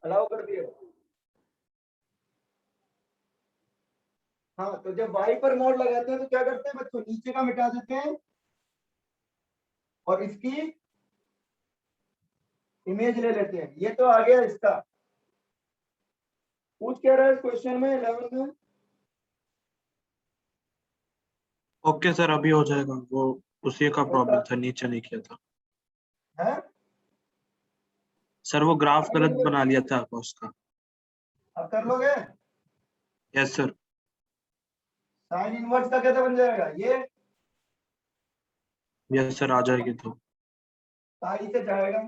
Allow कर दिया। हाँ, तो जब y पर मोड लगाते हैं तो क्या करते हैं बच्चों, नीचे का मिटा देते हैं और इसकी इमेज ले लेते हैं। ये तो आ गया इसका। पूछ क्या रहा है क्वेश्चन में 11 में? ओके सर, अभी हो जाएगा। वो उसी का प्रॉब्लम था, नीचे नहीं किया था है? सर। वो ग्राफ गलत बना लिया था उसका। अब कर लोगे? Yes sir. साइन इनवर्स का कैसे बन जाएगा ये? यस सर, आ जाएगी तो। पाई से जाएगा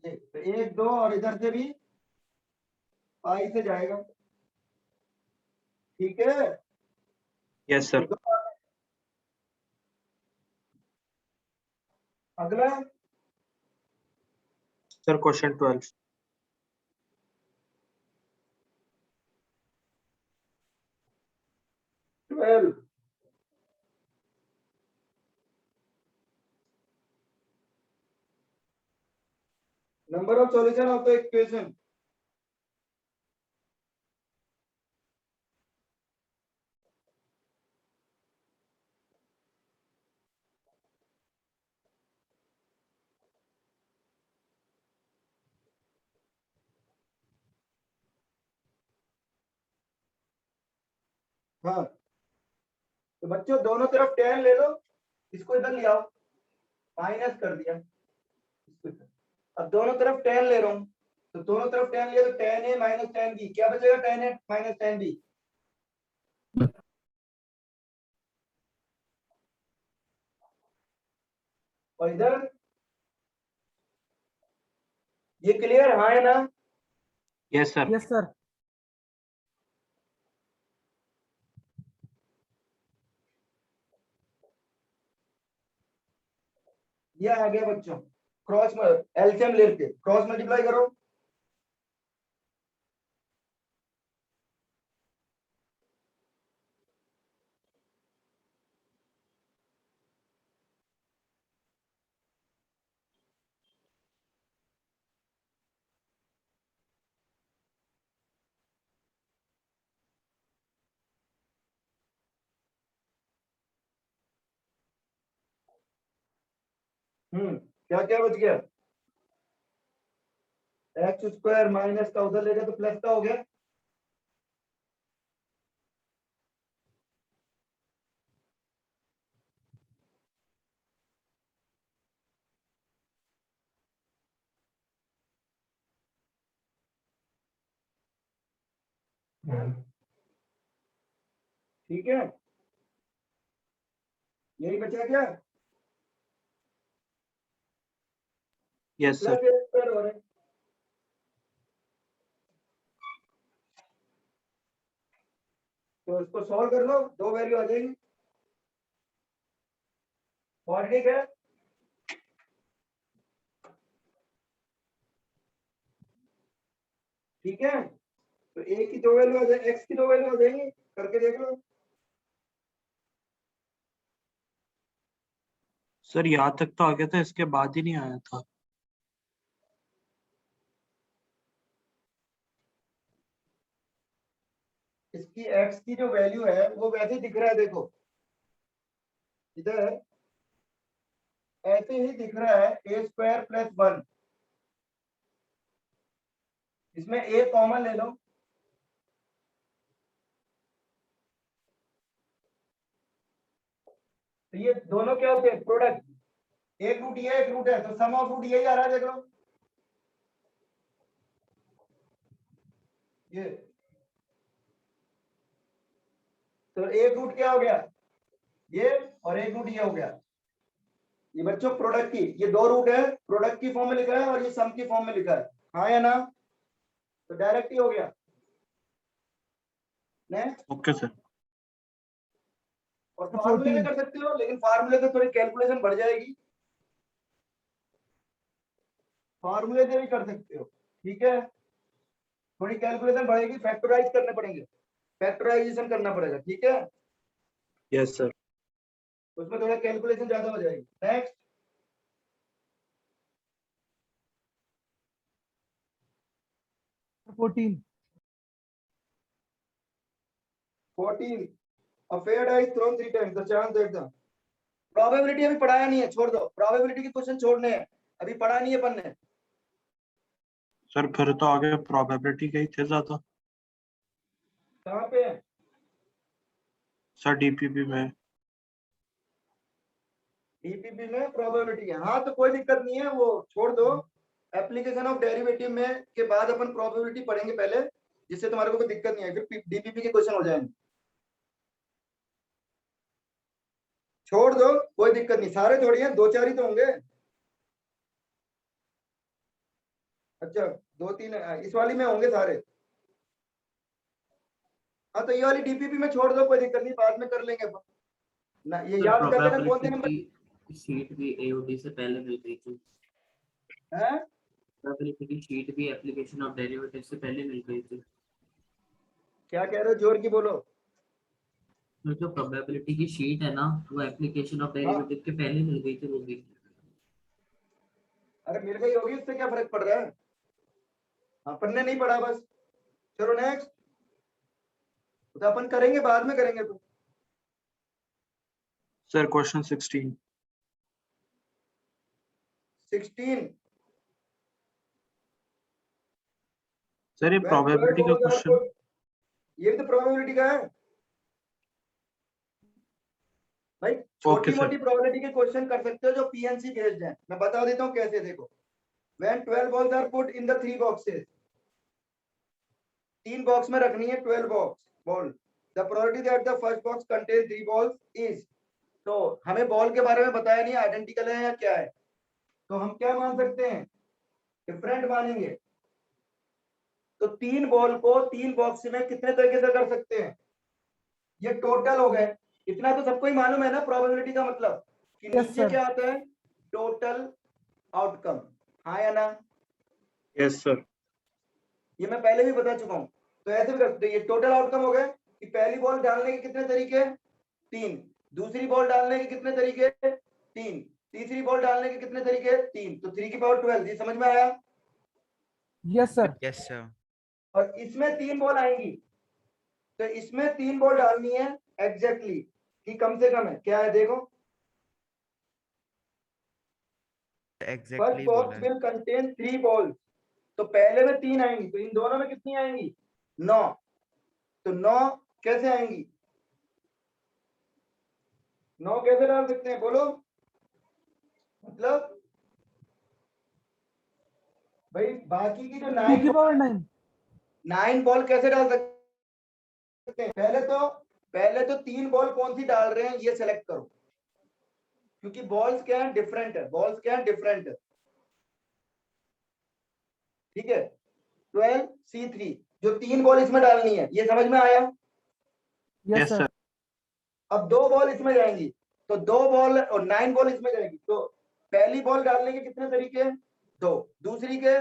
ये, तो 1 2 और इधर से भी पाई से जाएगा। ठीक है। Yes sir. अगला sir question 12। 12। Number of solution of the equation. हाँ, तो बच्चों दोनों तरफ tan ले लो, इसको इधर ले आओ, माइनस कर दिया इसको इधर। अब दोनों तरफ tan ले रहा हूं, तो दोनों तरफ tan लिया तो tan a minus tan b, क्या बचेगा? tan a minus tan b। और इधर ये क्लियर? हाँ है ना? Yes sir. Yes sir. ये आ गया बच्चों, क्रॉस एलसीएम लेके क्रॉस मल्टीप्लाई करो। क्या क्या बच गया? एक्स स्क्वायर माइनस का उधर ले गया तो प्लस का हो गया। ठीक है, यही बचा क्या? Yes plus sir. A square हो रहा है। तो इसको सॉल्व कर लो, दो वैल्यू आ जाएगी। और ठीक है, ठीक है, तो ए की दो वैल्यू आ जाए, एक्स की दो वैल्यू आ जाएंगी, करके देख लो। सर यहाँ तक तो आ गया था, इसके बाद ही नहीं आया था। इसकी एक्स की जो वैल्यू है वो वैसे ही दिख रहा है, देखो इधर ऐसे ही दिख रहा है, ए स्क्वायर प्लस 1। इसमें ए कॉमन ले लो, तो ये दोनों क्या होते हैं? प्रोडक्ट। एक रूट ये एक रूट है, तो सम ऑफ रूट यही आ रहा है, देख लो ये। तो एक रूट क्या हो गया? ये, और एक रूट ये हो गया। ये बच्चों प्रोडक्ट की, ये दो रूट है, प्रोडक्ट की फॉर्म में लिखा है और ये सम की फॉर्म में लिखा है। हाँ या ना? तो डायरेक्ट ही हो गया। नेक्स्ट। Okay sir. और फार्मूले में कर सकते हो, लेकिन फार्मूले से थोड़ी कैलकुलेशन बढ़ जाएगी, फार्मूले से भी कर सकते हो। ठीक है, थोड़ी कैलकुलेशन बढ़ेगी, फैक्टराइज करने पड़ेंगे, फैक्टराइजेशन करना पड़ेगा। ठीक है, यस सर। उसमें थोड़ा कैलकुलेशन ज्यादा हो जाएगी। Next. 14. 14. A fair die is thrown 3 times. The chance that the probability अभी पढ़ाया नहीं है, छोड़ दो, probability के क्वेश्चन छोड़ने हैं, अभी पढ़ा नहीं है अपन ने। सर फिर तो आगे प्रोबेबिलिटी के ही थे ज्यादा। कहाँ पे है? सर डीपीपी में। डीपीपी में प्रोबेबिलिटी है, हाँ तो कोई दिक्कत नहीं है, वो छोड़ दो। एप्लीकेशन ऑफ डेरिवेटिव में के बाद अपन प्रोबेबिलिटी पढ़ेंगे पहले, जिससे तुम्हारे को कोई दिक्कत नहीं है, फिर डीपीपी के क्वेश्चन हो जाएंगे। छोड़ दो, कोई दिक्कत नहीं, सारे थोड़ी हैं, 2-4 ही तो होंगे। अच्छा 2-3 इस वाली में होंगे सारे। हाँ तो ये वाली डीपीपी में छोड़ दो, कोई दिक्कत नहीं, बाद में कर लेंगे अपन। ना ये याद कर लेना कौन से नंबर की शीट भी एओडी से पहले मिल गई थी। है। प्रोबेबिलिटी की शीट भी एप्लीकेशन ऑफ डेरिवेटिव से पहले मिल गई थी। क्या कह रहे हो, जोर की बोलो। तो जो प्रोबेबिलिटी की शीट है ना, वो एप्लीकेशन ऑफ डेरिवेटिव के पहले मिल गई थी वो भी। अरे मिल गई होगी, उससे क्या फर्क पड़ रहा है, अपन ने नहीं पढ़ा बस। चलो नेक्स्ट, तो अपन करेंगे बाद में करेंगे। तो सर क्वेश्चन 16। 16 सर ये प्रोबेबिलिटी का क्वेश्चन, ये भी तो प्रोबेबिलिटी का है भाई। छोटी सर। मोटी प्रोबेबिलिटी के क्वेश्चन कर सकते हो जो पीएनसी बेस्ड है, मैं बता देता हूँ कैसे। देखो, when 12 balls are put in the 3 boxes, 3 box में रखनी है 12 ball, the probability that the first box contains 3 balls is, तो हमें बॉल के बारे में बताया नहीं आइडेंटिकल है या क्या है, तो हम क्या मान सकते हैं, डिफरेंट मानेंगे। तो 3 बॉल को 3 बॉक्स में कितने तरीके से कर सकते हैं, ये टोटल हो गए। इतना तो सबको ही मालूम है ना प्रोबेबिलिटी का मतलब, कि Yes, नीचे sir. क्या आता है, टोटल आउटकम, हाँ या ना। Yes sir. ये मैं पहले भी बता चुका हूं, तो ऐसे भी कर सकते हैं। ये टोटल आउटकम हो गए कि पहली बॉल डालने के कितने तरीके, 3, दूसरी बॉल डालने के कितने तरीके, 3, तीसरी बॉल डालने के कितने तरीके, 3, तो 3 की पावर 12। ये समझ में आया? Yes, sir. Yes, sir. और इसमें 3 बॉल आएंगी, तो इसमें 3 बॉल डालनी है एग्जैक्टली, कि कम से कम है, क्या है देखो, फर्स्ट Exactly बॉक्स बोला है। विल कंटेन 3 बॉल्स, तो पहले में 3 आएंगी, तो इन दोनों में कितनी आएंगी, 9, तो 9 कैसे आएंगी, 9 कैसे डाल सकते हैं बोलो, मतलब भाई बाकी की जो 2 की पावर 9. 9 बॉल कैसे डाल सकते हैं, पहले तो 3 बॉल कौन सी डाल रहे हैं ये सेलेक्ट करो, क्योंकि बॉल्स क्या है, डिफरेंट है, बॉल्स क्या है, डिफरेंट है, ठीक है। 12C3 जो 3 बॉल इसमें डालनी है, ये समझ में आया? Yes, yes sir. सर। अब 2 बॉल इसमें जाएंगी, तो 2 बॉल और 9 बॉल इसमें जाएगी, तो पहली बॉल डालने के कितने तरीके, 2, दूसरी के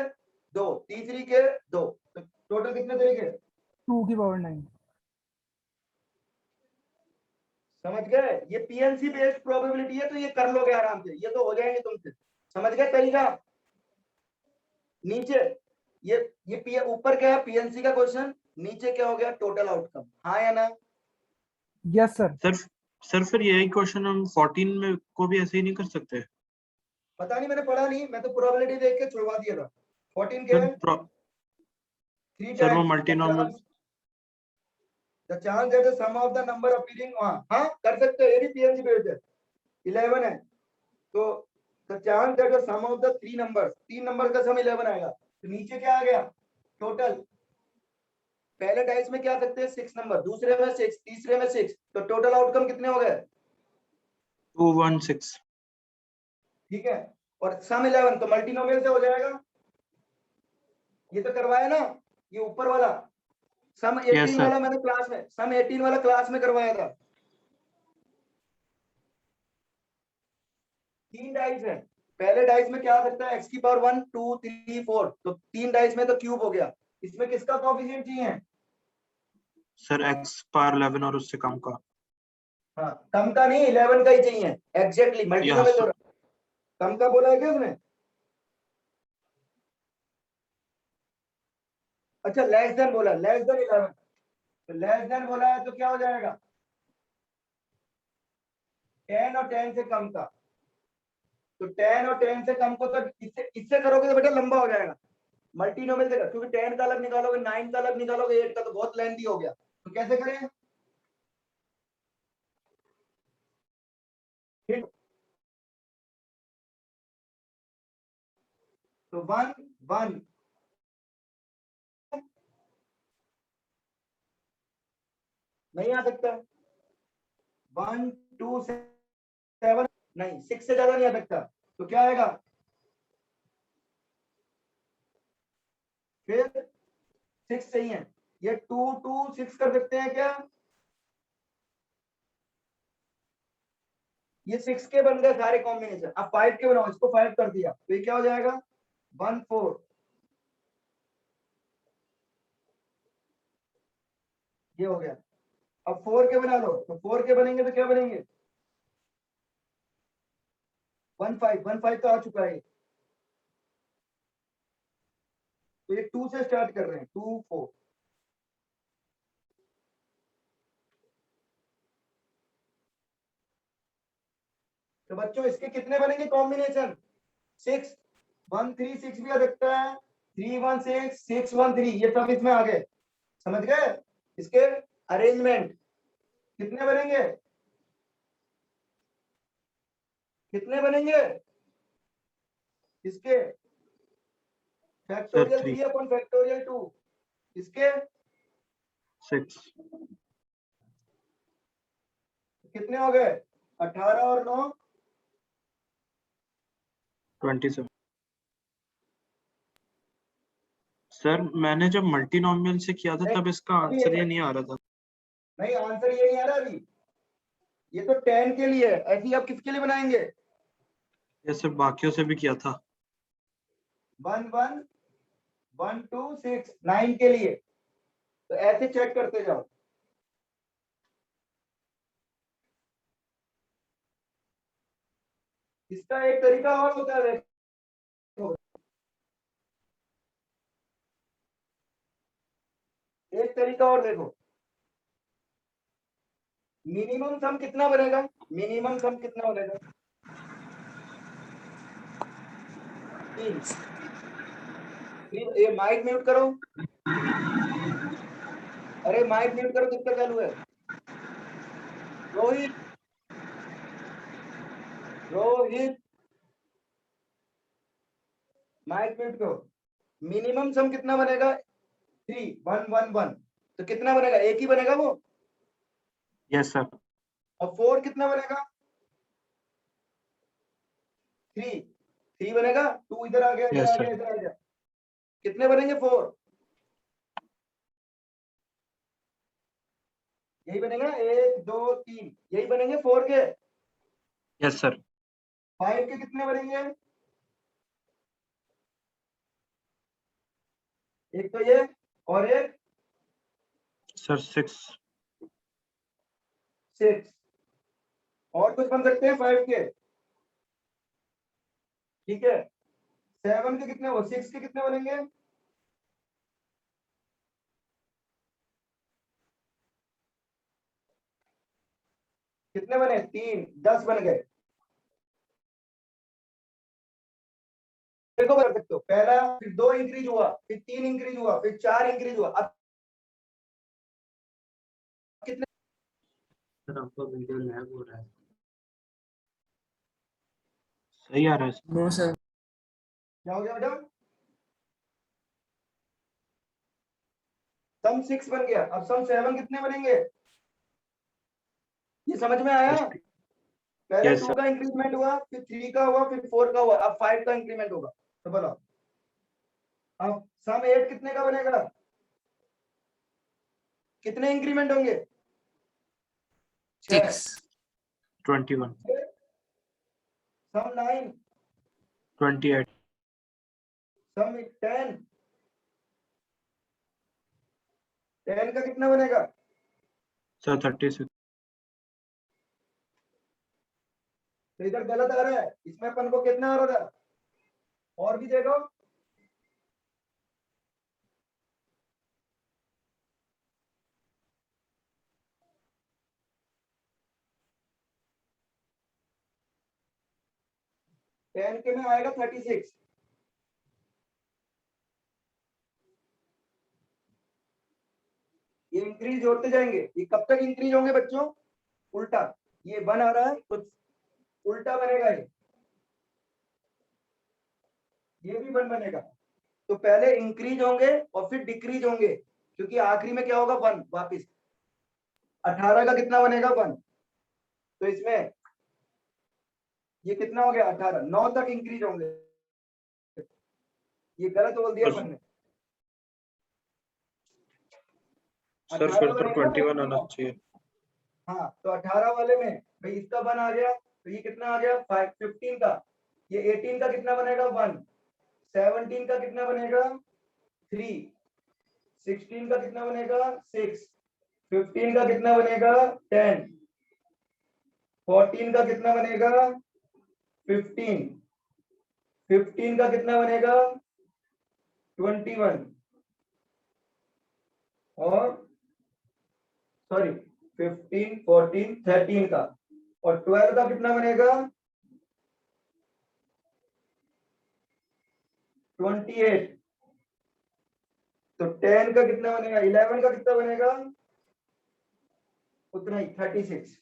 2, तीसरी के 2, तो टोटल कितने तरीके, 2 की पावर 9. समझ गए? ये पीएनसी बेस्ड प्रोबेबिलिटी है, तो ये कर लोगे आराम से, ये तो हो जाएंगे तुमसे, समझ गए तरीका। नीचे ये ऊपर क्या है, पीएनसी का क्वेश्चन, नीचे क्या हो गया, टोटल आउटकम, हाँ या ना? Yes, sir. सर फिर यही क्वेश्चन हम 14 में को भी ऐसे ही नहीं कर सकते? पता नहीं, मैंने पढ़ा नहीं, मैं तो प्रोबेबिलिटी देख के छुड़वा दिया था। 14 क्या है, 3 सर वो times multinomial. the chance that the sum of the number appearing, हाँ कर सकते हैं, ये भी पीएनसी बेस्ड है। 11 है, तो the chance that the sum of the 3 numbers, 3 number का सम 11 आएगा, तो नीचे क्या आ गया, टोटल। पहले डाइस में क्या आ सकते हैं, 6 नंबर, दूसरे में 6, तीसरे में 6, तो टोटल आउटकम कितने हो गए, 216। ठीक है। और सम 11 तो मल्टीनोमियल से हो जाएगा, ये तो करवाया ना, ये ऊपर वाला सम 18 Yes, sir. वाला मैंने क्लास में, सम 18 वाला क्लास में करवाया था। 3 डाइस है, पहले डाइस में क्या आ सकता है, x की पावर 1 2 3 4, तो 3 डाइस में तो क्यूब हो गया, इसमें किसका कोएफिशिएंट चाहिए, सर x पावर 11 और उससे कम का। हाँ कम का नहीं, 11 का ही चाहिए एग्जैक्टली, मल्टीनोमियल sir. कम का बोला है क्या उसने? अच्छा लेस देन बोला, लेस देन 11, तो लेस देन बोला है तो क्या हो जाएगा, 10 और 10 से कम का, तो 10 और 10 से कम को तो इससे इससे करोगे तो बेटा लंबा हो जाएगा, मल्टीनोमियल देगा, क्योंकि 10 का अलग निकालोगे, 9 का अलग निकालोगे, 8 का तो बहुत लेंथी हो गया, तो कैसे करें, ठीक, तो 1 1 नहीं आ सकता, 1 2 7 नहीं, 6 से ज्यादा नहीं आ सकता, तो क्या आएगा, फिर 6 सही है, ये 2 2 6 कर सकते हैं क्या, ये 6 के बन गए सारे कॉम्बिनेशन, अब 5 के बनाओ, इसको 5 कर दिया तो ये क्या हो जाएगा 1 4, ये हो गया, अब 4 के बना लो, तो 4 के बनेंगे तो क्या बनेंगे 1 5 1 5 तो आ चुका है, तो ये 2 से स्टार्ट कर रहे हैं, 2 4, तो बच्चों इसके कितने बनेंगे कॉम्बिनेशन 6 1 3 6 भी आ सकता है, 3 1 6 6 1 3, ये सब इसमें आ गए, समझ गए, इसके अरेंजमेंट कितने बनेंगे, कितने बनेंगे इसके, सर फैक्टोरियल 3 3 अपॉन फैक्टोरियल 2, इसके 6 कितने हो गए 18 और 9 27। सर मैंने जब मल्टीनोमियल से किया था तब इसका अभी आंसर ये नहीं आ रहा था। नहीं, आंसर ये नहीं आ रहा अभी, ये तो 10 के लिए है, ऐसे ही आप किसके लिए बनाएंगे ये सिर्फ बाकियों से भी किया था। 1 1 1 2 6 9 के लिए, तो ऐसे चेक करते जाओ, इसका एक तरीका और होता है, देखो एक तरीका और देखो, मिनिमम सम कितना बनेगा, मिनिमम सम कितना बनेगा 3, ये माइक म्यूट करो, अरे माइक म्यूट करो, कितना चालू है, रोहित रोहित माइक म्यूट करो, मिनिमम सम कितना बनेगा 3 1 1 1, तो कितना बनेगा, एक ही बनेगा वो, यस सर। और 4 कितना बनेगा 3 3 बनेगा, 2 इधर आ गया, इधर यस आ गया, सर। इधर आ गया, कितने बनेंगे 4, यही बनेगा 1 2 3, यही बनेंगे 4 के, यस सर। 5 के कितने बनेंगे, एक तो ये और एक सर 6। 6, और कुछ बन सकते हैं 5 के, ठीक है, 7 के कितने, वो 6 के कितने बनेंगे, कितने बने 3 10 बन गए, देखो कर सकते हो, पहला फिर 2 इंक्रीज हुआ, फिर 3 इंक्रीज हुआ, फिर 4 इंक्रीज हुआ, अब कितने, सर आपका वीडियो लैग हो रहा है। सही आ रहा है सर। No sir. क्या हो गया बेटा, सम 6 बन गया, अब सम 7 कितने बनेंगे, ये समझ में आया, पहले यस 2 सर। का इंक्रीमेंट हुआ, फिर 3 का हुआ, फिर 4 का हुआ, अब 5 का इंक्रीमेंट होगा, तो बोलो अब सम 8 कितने का बनेगा, कितने इंक्रीमेंट होंगे 6, 21 सम 9 28 सम 10 10 का कितना बनेगा, सर 36 तो इधर गलत आ रहा है, इसमें अपन को कितना आ रहा था, और भी देखो 10 के में आएगा 36। ये इंक्रीज होते जाएंगे। ये कब तक इंक्रीज होंगे बच्चों? उल्टा। ये 1 आ रहा है तो उल्टा बनेगा ये भी 1 बनेगा। तो पहले इंक्रीज होंगे और फिर डिक्रीज होंगे, क्योंकि आखिरी में क्या होगा 1 वापिस। 18 का कितना बनेगा 1, तो इसमें ये कितना हो गया 18, 9 तक इंक्रीज होंगे। ये गलत बोल दिया अपन ने। सर 18 फिर तो बनेगा ना 21 आना 9। चाहिए। हाँ तो 18 वाले में भाई इसका 1 आ गया, तो ये कितना आ गया 15 का। ये 18 का कितना बनेगा 1, 17 का कितना बनेगा 3, 16 का कितना बनेगा 6, 15 का कितना बनेगा 10, 14 का कितना बनेगा 15, 15 का कितना बनेगा 21, और सॉरी 15, 14, 13 का, और 12 का कितना बनेगा 28। तो 10 का कितना बनेगा, 11 का कितना बनेगा उतना ही 36।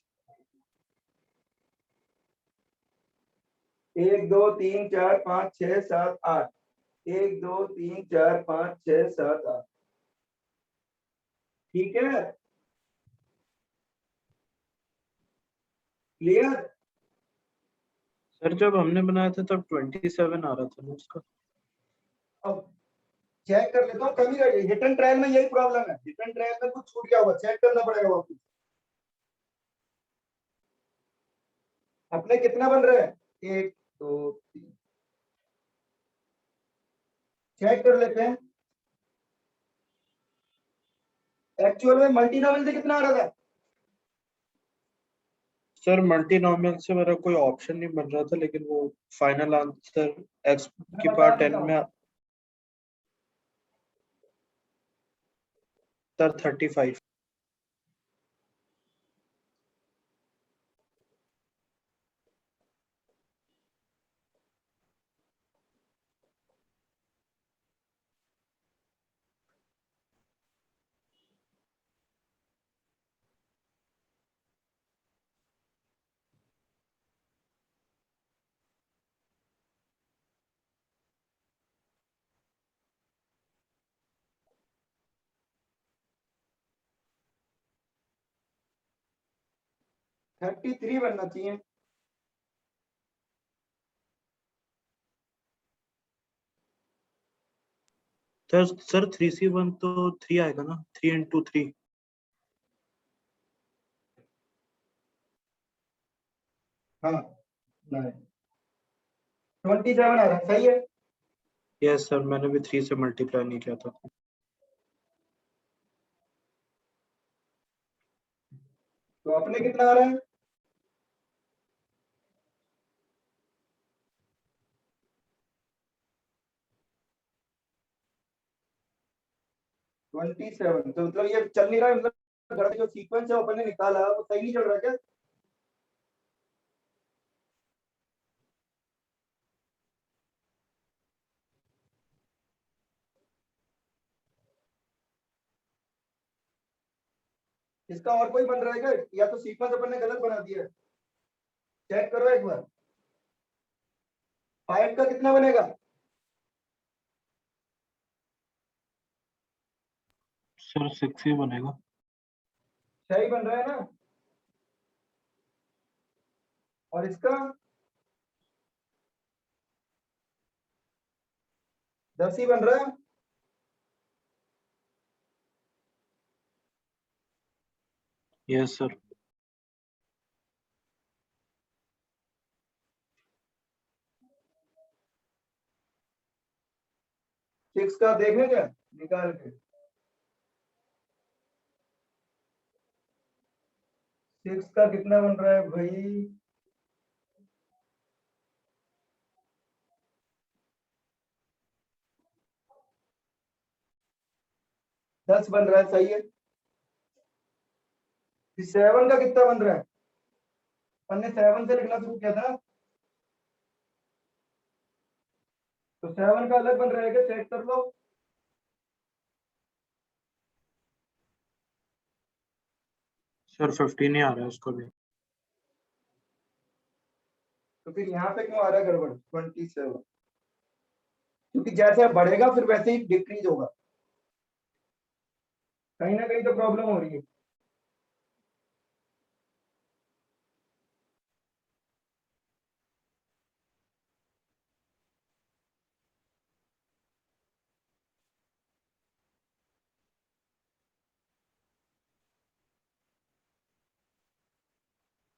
1 2 3 4 5 6 7 8, 1 2 3 4 5 6 7 8। ठीक है, क्लियर? सर जब हमने बनाया था तब 27 आ रहा था ना उसका। अब चेक कर लेता हूँ, कमी रह गई। हिट एंड ट्रायल में यही प्रॉब्लम है, हिट एंड ट्रायल में कुछ छूट गया होगा, चेक करना पड़ेगा वापस। अपने कितना बन रहा है 1 2 3, चेक कर लेते हैं। एक्चुअल में मल्टीनोमियल से कितना आ रहा था? सर मल्टीनोमियल से मेरा कोई ऑप्शन नहीं बन रहा था, लेकिन वो फाइनल आंसर x मैं की बता पावर 10 देता में हूँ। सर 35। है 33 बनना चाहिए। सर 3C1 तो 3 आएगा ना, 3 into 3। हाँ नहीं, 27 आ रहा है, सही है। यस सर, मैंने भी 3 से मल्टीप्लाई नहीं किया था। तो अपने कितना आ रहा है? तो मतलब ये चल नहीं रहा है, मतलब जो सीक्वेंस है अपन ने निकाला वो सही नहीं चल रहा है क्या? इसका और कोई बन रहा है क्या, या तो सीक्वेंस अपन ने गलत बना दिया है? चेक करो एक बार। 5 का कितना बनेगा? सर 6 ही बनेगा। सही बन रहा है ना? और इसका 10 ही बन रहा है। Yes sir. 6 का देखें क्या निकाल के? 6 का कितना बन रहा है भाई? दस बन रहा है, सही है। 7 का कितना बन रहा है? हमने 7 से लिखना शुरू किया था। तो 7 का अलग बन रहेगा, चेक कर लो। सर 15 ही आ रहा है उसको भी। तो फिर यहाँ पे क्यों आ रहा है गड़बड़ 27? क्योंकि जैसे बढ़ेगा फिर वैसे ही डिक्रीज होगा, कहीं ना कहीं तो प्रॉब्लम हो रही है।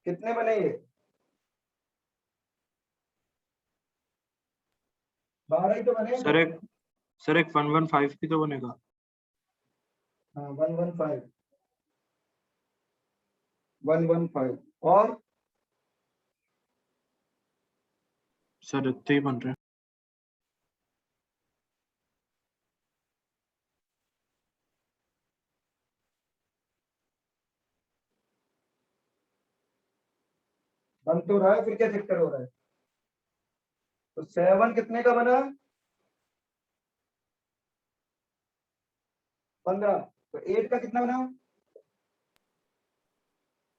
कितने बने ये? 12 ही तो बने हैं। सर एक 115 भी तो बनेगा। हाँ 115 115 और सर इतने ही बन रहे हैं। बन तो रहा है, फिर क्या चक्कर हो रहा है? तो 7 कितने का बना? 15। तो 8 का कितना बना?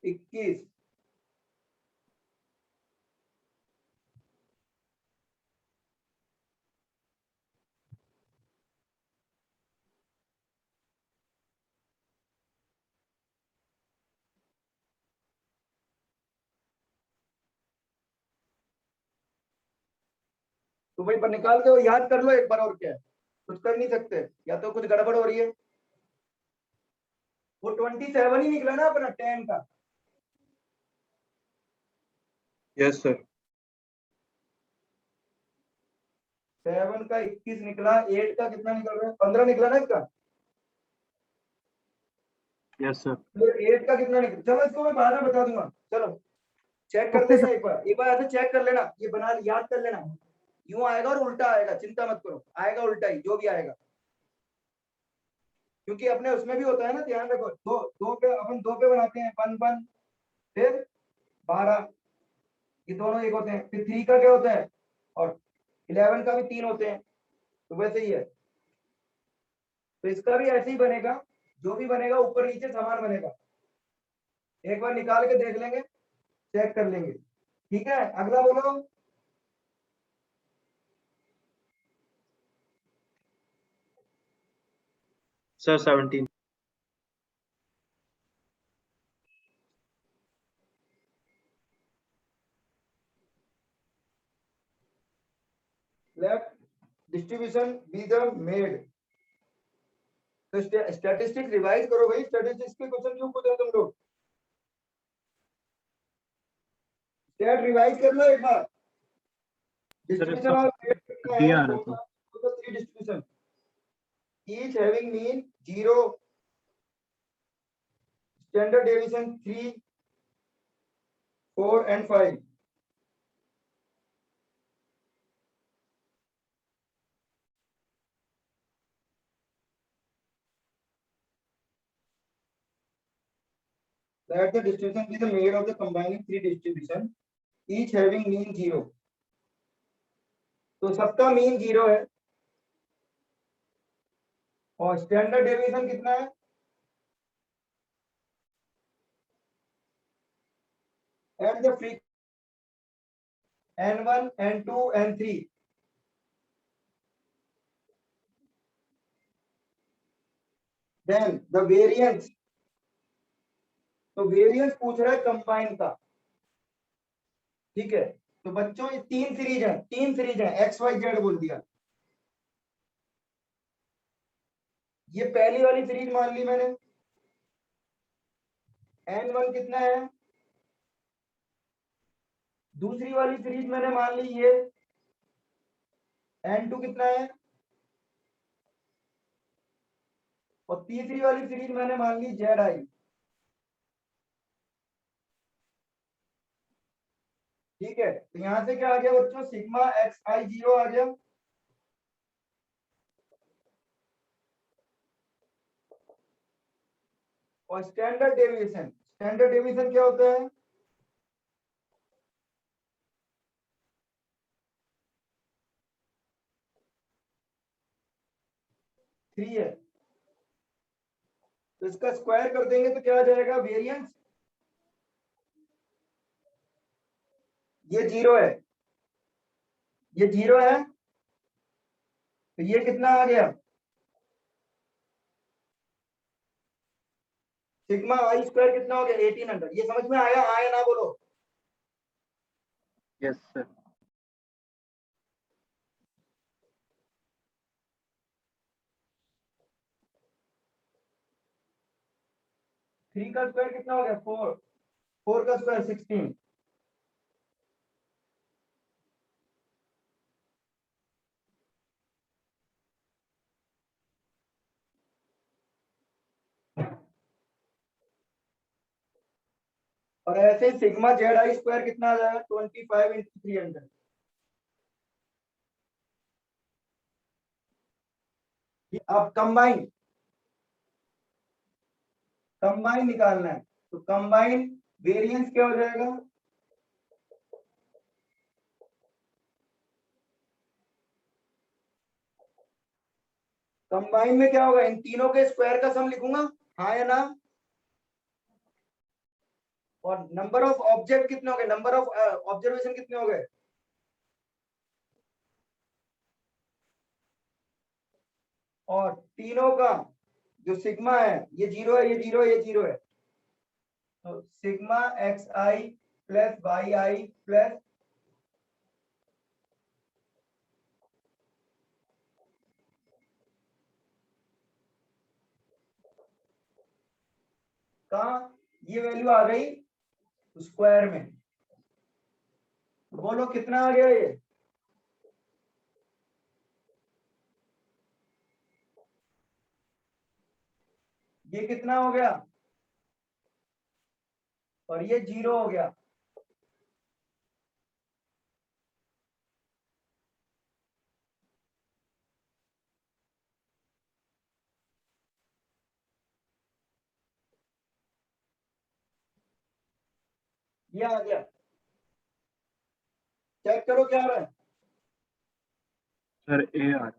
21। तो भाई पर निकाल के वो याद कर लो एक बार, और क्या है, कुछ कर नहीं सकते, या तो कुछ गड़बड़ हो रही है। वो 27 ही निकला ना अपना 10 का। Yes sir. 7 का 21 निकला, 8 का कितना निकल रहा है? 15 निकला ना इसका। Yes sir. तो 8 का कितना निकला? चलो इसको मैं बाद में बता दूंगा, चलो चेक कर ओके लेंगे सर। एक बार ऐसे चेक कर लेना, ये बना याद कर लेना। यूं आएगा और उल्टा आएगा, चिंता मत करो, आएगा उल्टा ही जो भी आएगा, क्योंकि अपने उसमें भी होता है ना, ध्यान रखो। दो दो पे अपन दो पे बनाते हैं, 1 फिर 12, ये दोनों एक होते हैं। फिर 3 का क्या होता है, और 11 का भी 3 होते हैं, तो वैसे ही है। तो इसका भी ऐसे ही बनेगा, जो भी बनेगा ऊपर नीचे समान बनेगा। एक बार निकाल के देख लेंगे, चेक कर लेंगे, ठीक है। अगला बोलो। Sir 17। Let distribution be the made. तो स्टैटिस्टिक्स रिवाइज करो भाई, स्टैटिस्टिक्स के क्वेश्चन क्यों पूछ रहे हो तुम लोग? स्टैट रिवाइज कर लो एक बार। सर डिस्ट्रीब्यूशन इसका ऑफ ग्रेड कितना डी है? आ रहा था। Total 3 distribution, each having mean 0, standard deviation 3, 4 and 5. Let the distribution be the made of the combining 3 distribution, each having mean 0. तो सबका मीन 0 है, और स्टैंडर्ड डेविएशन कितना है? At the free n1 n2 n3, then the variance। तो variance पूछ रहा है कंबाइन का, ठीक है। तो बच्चों ये 3 सीरीज है, 3 सीरीज है, एक्स वाई जेड बोल दिया। ये पहली वाली सीरीज मान ली मैंने, n1 कितना है। दूसरी वाली सीरीज मैंने मान ली ये, n2 कितना है। और तीसरी वाली सीरीज मैंने मान ली जेड आई, ठीक है। तो यहां से क्या आ गया बच्चों, सिग्मा एक्स आई 0 आ गया। और स्टैंडर्ड डेविएशन, स्टैंडर्ड डेविएशन क्या होता है? 3 है, तो इसका स्क्वायर कर देंगे तो क्या आ जाएगा वेरिएंस, ये 0 है, ये 0 है, तो ये कितना आ गया, सिग्मा आई स्क्वायर कितना हो गया 1800। ये समझ में आया, आया ना बोलो। Yes sir. थ्री का स्क्वायर कितना हो गया 4, 4 का स्क्वायर 16, और ऐसे सिग्मा जेड आई स्क्वायर कितना आ जाएगा 25 इंटू 300। अब कंबाइन निकालना है, तो कंबाइन वेरिएंस क्या हो जाएगा, कंबाइन में क्या होगा, इन तीनों के स्क्वायर का सम लिखूंगा, हाँ या ना, और नंबर ऑफ ऑब्जेक्ट कितने हो गए, नंबर ऑफ ऑब्जर्वेशन कितने हो गए, और तीनों का जो सिग्मा है, ये 0 है, ये 0 है, ये 0 है, तो सिग्मा एक्स आई प्लस वाई आई प्लस का ये वैल्यू आ गई स्क्वायर में, बोलो कितना आ गया ये कितना हो गया, और ये 0 हो गया, ये आ गया, चेक करो क्या आ रहा है, सर ए आर।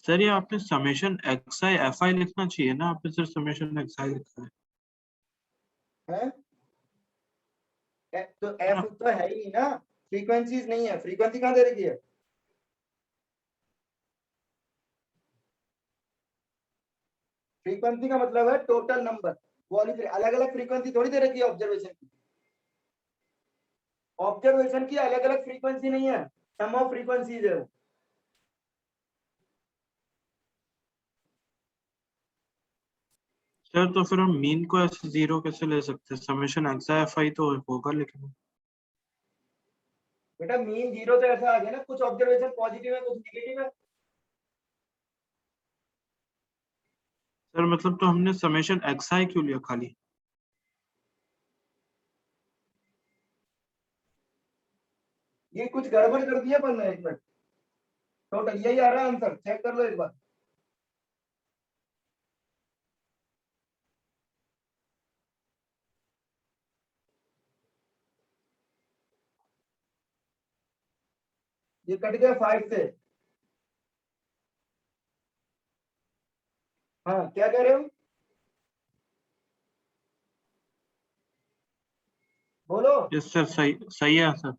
सर ये आपने summation x I F I लिखना चाहिए ना, आपने सिर्फ समेशन एक्स आई लिखा है। है? तो एफ तो है ही नहीं ना, फ्रीक्वेंसीज नहीं है, फ्रीक्वेंसी कहां दे रखी है, फ्रीक्वेंसी का मतलब है टोटल नंबर, वो वाली अलग अलग फ्रीक्वेंसी थोड़ी दे रखी है ऑब्जर्वेशन की, ऑब्जर्वेशन की अलग अलग फ्रीक्वेंसी नहीं है, सम ऑफ फ्रीक्वेंसीज है वो। सर तो फिर हम मीन को ऐसे 0 कैसे ले सकते हैं, summation x I F I तो होगा लेकिन। बेटा मीन 0 तो ऐसा आ गया ना, कुछ ऑब्जर्वेशन पॉजिटिव है कुछ नेगेटिव है, सर मतलब तो हमने समेशन एक्स आई क्यों लिया खाली। ये कुछ गड़बड़ कर दिया पर एक मिनट, टोटल यही आ रहा है आंसर, चेक कर लो एक बार, ये कट गया 5 से, हाँ क्या कह रहे हो, बोलो, यस सर, सही सही है सर।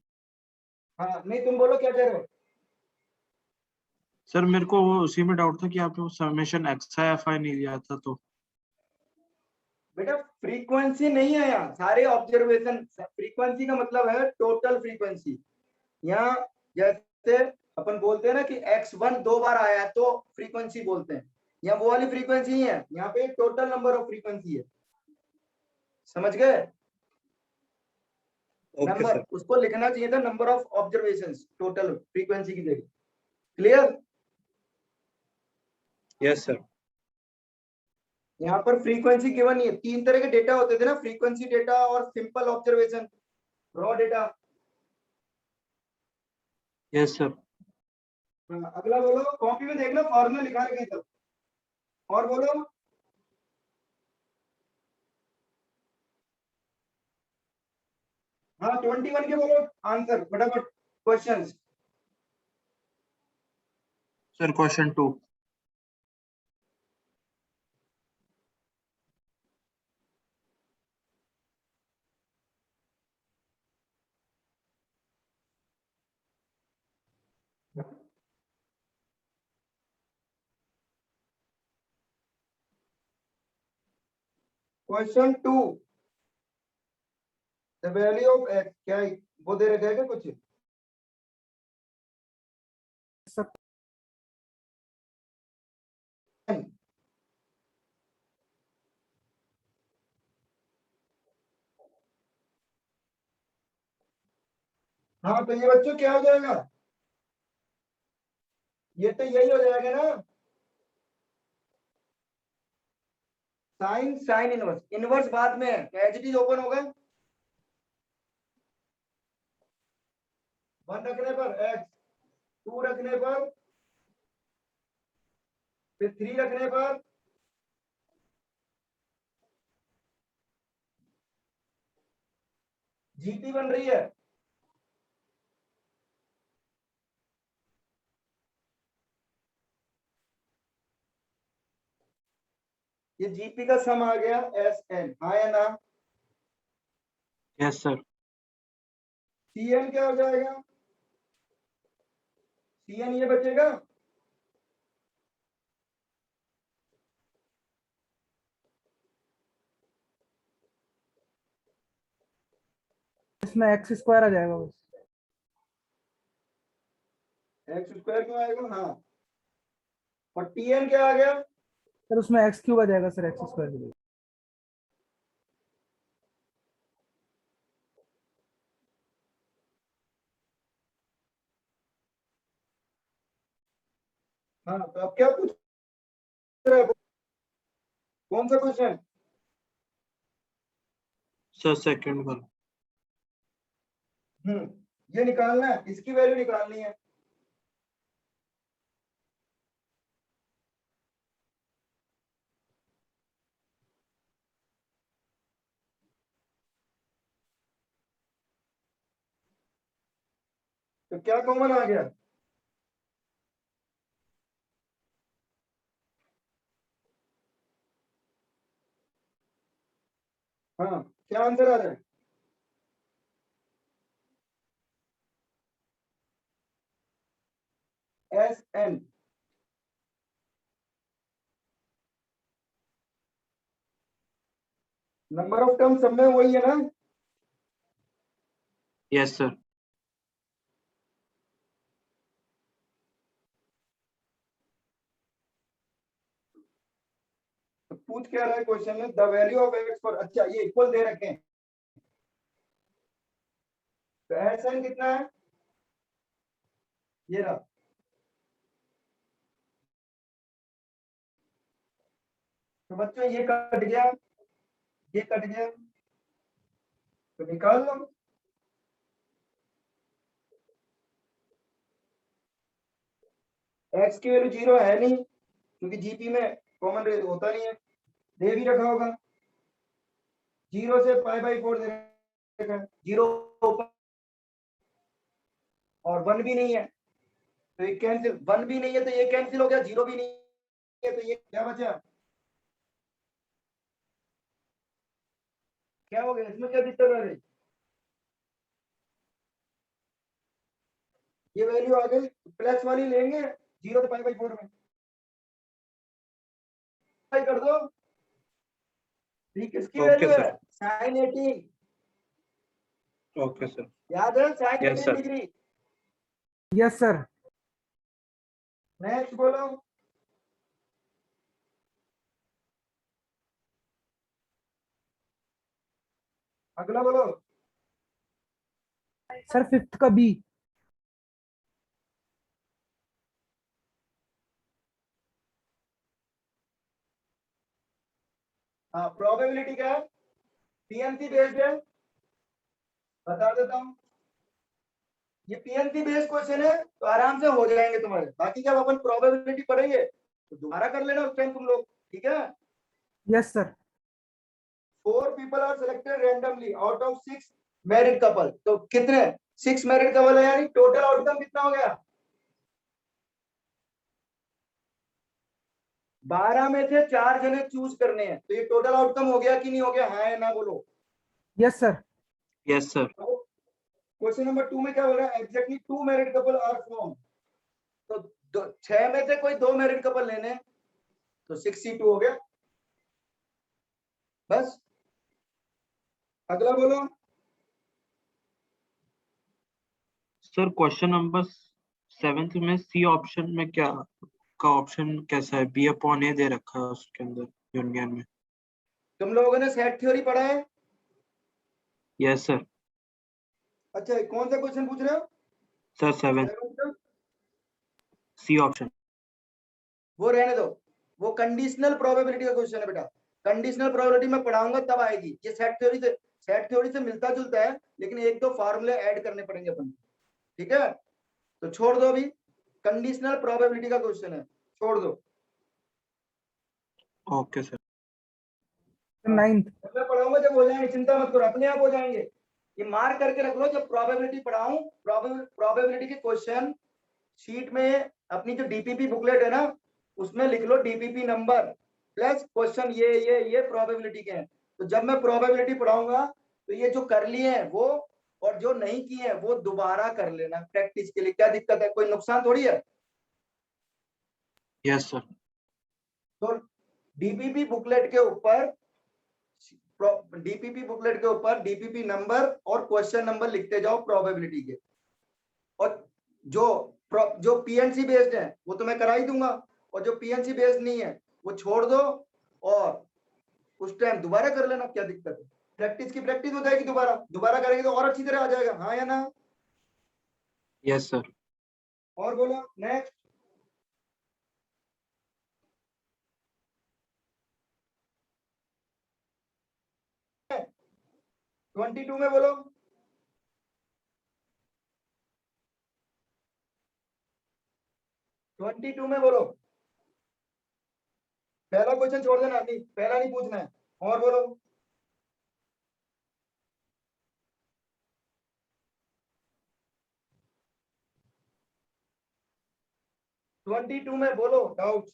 हाँ नहीं तुम बोलो क्या कह रहे हो, सर मेरे को वो उसी में डाउट था कि आपने वो summation x I F I नहीं लिया था तो। बेटा फ्रीक्वेंसी नहीं है यहाँ, सारे ऑब्जर्वेशन, फ्रीक्वेंसी का मतलब है टोटल फ्रीक्वेंसी, यहाँ जैसे अपन बोलते हैं ना कि x1 2 बार आया है तो फ्रीक्वेंसी बोलते हैं, यहाँ वो वाली फ्रीक्वेंसी ही है, यहाँ पे टोटल नंबर ऑफ फ्रीक्वेंसी है, समझ गए, नंबर उसको लिखना चाहिए था number of observations total frequency की जगह, क्लियर, यस सर। यहाँ पर फ्रीक्वेंसी गिवन नहीं है, 3 तरह के डेटा होते थे ना, फ्रीक्वेंसी डेटा और simple observation, raw data. Yes sir. अगला बोलो, कॉपी में देखना फॉर्मूला लिखा है कहीं तक, और बोलो, हाँ 21 के बोलो आंसर फटाफट, questions, sir question 2। Question 2, the value of x, क्या वो दे रखा है क्या कुछ? सर हाँ, तो ये बच्चों क्या हो जाएगा? ये तो यही हो जाएगा ना, साइन साइन इनवर्स। इनवर्स बाद में है, एच डी ओपन होगा, 1 रखने पर एक्स, 2 रखने पर, फिर 3 रखने पर, जीपी बन रही है। ये जीपी का सम आ गया एस एन, हाँ या ना? Yes sir. सी एन क्या हो जाएगा? सी एन ये बचेगा, इसमें एक्स स्क्वायर आ जाएगा बस। एक्स स्क्वायर क्यों आएगा? हाँ, और टी एन क्या आ गया? सर उसमें एक्स क्यूब आ जाएगा सर, एक्स स्क्वायर की जगह। हाँ, तो अब क्या पूछ रहे हो? कौन सा क्वेश्चन? Sir second one. ये निकालना है, इसकी वैल्यू निकालनी है। तो क्या कॉमन आ गया? हाँ, क्या आंसर आ रहा है? S N. Number of term सब में वही है ना? Yes sir. तो पूछ क्या रहा है क्वेश्चन में? The value of x for, अच्छा ये इक्वल दे रखे हैं, तो एस एन कितना है? ये रहा। तो बच्चों ये कट गया, ये कट गया, तो निकाल लो। एक्स की वैल्यू 0 है नहीं, क्योंकि जीपी में कॉमन रेट होता नहीं है, दे भी रखा होगा। 0 से π/4 दे रखा है, 0 और 1 भी नहीं है, तो ये कैंसिल, 1 भी नहीं है तो ये कैंसिल हो गया, 0 भी नहीं है तो ये क्या बचा? क्या हो गया इसमें, क्या दिक्कत आ गई? ये वैल्यू आ गई, प्लस वाली लेंगे 0 से π/4 में कर दो। ठीक, किसकी ओके वैल्यू है? सर। Sine 18, okay sir. याद है sine yes 18 sir. Degree. Yes sir. Next बोलो। अगला बोलो। सर फिफ्थ का बी। हाँ, प्रोबेबिलिटी क्या है? पीएनसी बेस्ड है, बता देता हूँ। ये पीएनसी बेस्ड क्वेश्चन है तो आराम से हो जाएंगे तुम्हारे, बाकी जब अपन प्रोबेबिलिटी पढ़ेंगे तो दोबारा कर लेना उस टाइम तुम लोग, ठीक है? Yes sir. 4 people are selected randomly out of 6 married couple, तो कितने? 6 married couple है, यानी टोटल आउटकम कितना हो गया? 12 में से 4 जने चूज करने हैं, तो ये टोटल आउटकम हो गया कि नहीं हो गया? हाँ या ना बोलो। Yes sir. Yes sir. Question number 2 में क्या हो रहा है? Exactly 2 married couple are form, तो 6 में से कोई 2 मैरिड कपल लेने, तो 62 हो गया। बस, अगला बोलो। सर क्वेश्चन नंबर 7 में सी ऑप्शन में क्या का ऑप्शन कैसा है? बी अपॉन ए दे रखा है उसके अंदर यूनियन में। तुम लोगों ने सेट थ्योरी पढ़ा है? Yes sir. अच्छा, कौन सा क्वेश्चन पूछ रहे हो? सर 7 7 का? C option. वो रहने दो, वो कंडीशनल प्रोबेबिलिटी का क्वेश्चन है बेटा। कंडीशनल प्रोबेबिलिटी में पढ़ाऊंगा तब आएगी। ये सेट थ्योरी से मिलता जुलता है, लेकिन एक दो फार्मूले ऐड करने पड़ेंगे अपन, ठीक है? तो छोड़ दो, अभी कंडीशनल प्रोबेबिलिटी का क्वेश्चन है, छोड़ दो। Okay sir. 9th। मैं पढ़ाऊंगा जब हो जाएंगे, चिंता मत करो, अपने आप हो जाएंगे। ये मार्क करके रख लो, जब प्रोबेबिलिटी पढ़ाऊं, प्रोबेबिलिटी के क्वेश्चन शीट में अपनी जो डीपीपी बुकलेट है ना, उसमें लिख लो डीपीपी नंबर प्लस क्वेश्चन ये प्रोबेबिलिटी के हैं। तो जब मैं प्रोबेबिलिटी पढ़ाऊंगा तो ये जो कर लिए हैं वो, और जो नहीं किए हैं वो दोबारा कर लेना प्रैक्टिस के लिए। क्या दिक्कत है? कोई नुकसान थोड़ी है। Yes sir. तो डीपीपी बुकलेट के ऊपर डीपीपी नंबर और क्वेश्चन नंबर लिखते जाओ प्रोबेबिलिटी के। और जो पीएनसी बेस्ड है वो तो मैं करा ही दूंगा, और जो पीएनसी बेस्ड नहीं है वो छोड़ दो, और उस टाइम दोबारा कर लेना, क्या दिक्कत है? प्रैक्टिस की प्रैक्टिस हो जाएगी, दोबारा दोबारा करेंगे तो और अच्छी तरह आ जाएगा। हाँ या ना? Yes sir. और बोलो नेक्स्ट। है 22 में बोलो। 22 में बोलो। पहला क्वेश्चन छोड़ देना, नहीं पहला नहीं पूछना है। और बोलो। 22 में बोलो डाउट्स।